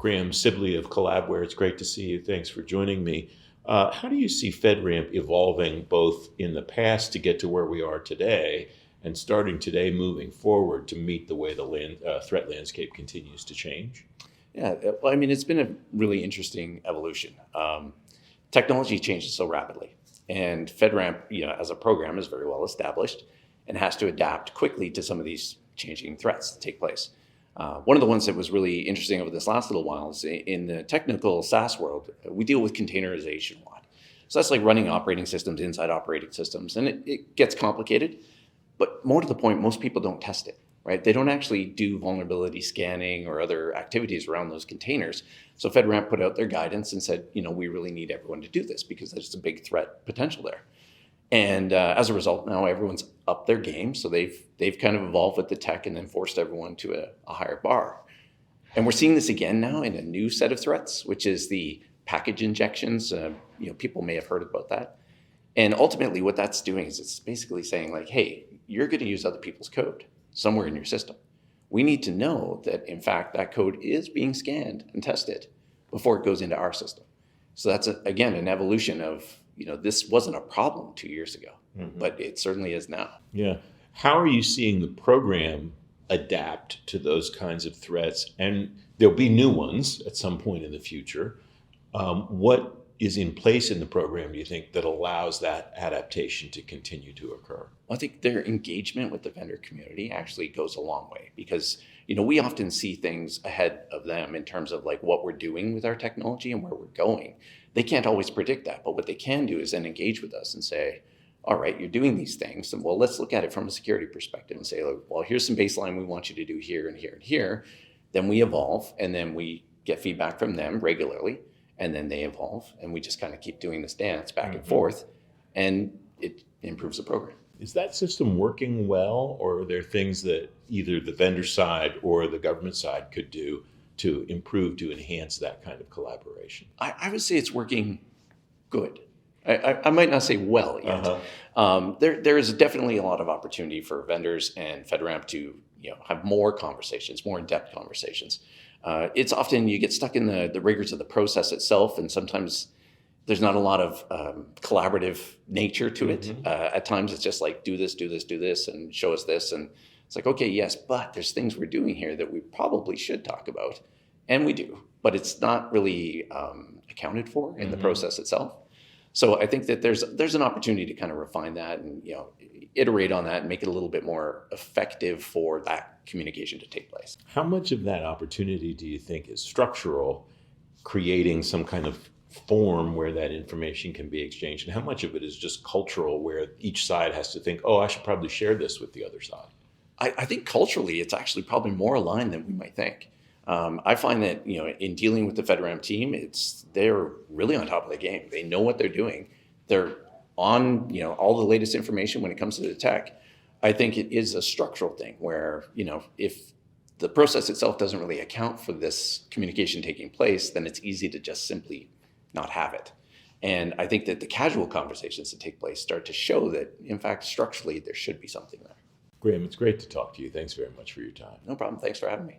Graham Sibley of Collabware. It's great to see you. Thanks for joining me. How do you see FedRAMP evolving both in the past to get to where we are today and starting today moving forward to meet the way the threat landscape continues to change? Yeah, well, I mean, it's been a really interesting evolution. Technology changes so rapidly, and FedRAMP, as a program, is very well established and has to adapt quickly to some of these changing threats that take place. One of the ones that was really interesting over this last little while is in the technical SaaS world, we deal with containerization a lot. So that's like running operating systems inside operating systems, and it gets complicated. But more to the point, most people don't test it, right? They don't actually do vulnerability scanning or other activities around those containers. So FedRAMP put out their guidance and said, we really need everyone to do this because there's a big threat potential there. And as a result, now everyone's up their game. So they've kind of evolved with the tech and then forced everyone to a higher bar. And we're seeing this again now in a new set of threats, which is the package injections. People may have heard about that. And ultimately what that's doing is it's basically saying like, hey, you're going to use other people's code somewhere in your system. We need to know that, in fact, that code is being scanned and tested before it goes into our system. So that's, again, an evolution of, this wasn't a problem 2 years ago, but it certainly is now. Yeah. How are you seeing the program adapt to those kinds of threats? And there'll be new ones at some point in the future. What is in place in the program, do you think, that allows that adaptation to continue to occur? I think their engagement with the vendor community actually goes a long way because, we often see things ahead of them in terms of like what we're doing with our technology and where we're going. They can't always predict that, but what they can do is then engage with us and say, all right, you're doing these things, and well, let's look at it from a security perspective and say, well, here's some baseline we want you to do here and here and here. Then we evolve, and then we get feedback from them regularly, and then they evolve, and we just kind of keep doing this dance back and forth, and it improves the program. Is that system working well, or are there things that either the vendor side or the government side could do to improve, to enhance that kind of collaboration? I would say it's working good. I might not say well yet. There is definitely a lot of opportunity for vendors and FedRAMP to have more conversations, more in-depth conversations. It's often you get stuck in the rigors of the process itself, and sometimes there's not a lot of collaborative nature to it. At times it's just like, do this, and show us this. And it's like, okay, yes, but there's things we're doing here that we probably should talk about. And we do, but it's not really accounted for in the process itself. So I think that there's an opportunity to kind of refine that and iterate on that and make it a little bit more effective for that communication to take place. How much of that opportunity do you think is structural, creating some kind of form where that information can be exchanged, and how much of it is just cultural, where each side has to think, oh, I should probably share this with the other side? I think culturally it's actually probably more aligned than we might think. I find that in dealing with the FedRAMP team, they're really on top of the game. They know what they're doing. They're on all the latest information when it comes to the tech. I think it is a structural thing where if the process itself doesn't really account for this communication taking place, then it's easy to just simply not have it. And I think that the casual conversations that take place start to show that, in fact, structurally, there should be something there. Graham, it's great to talk to you. Thanks very much for your time. No problem. Thanks for having me.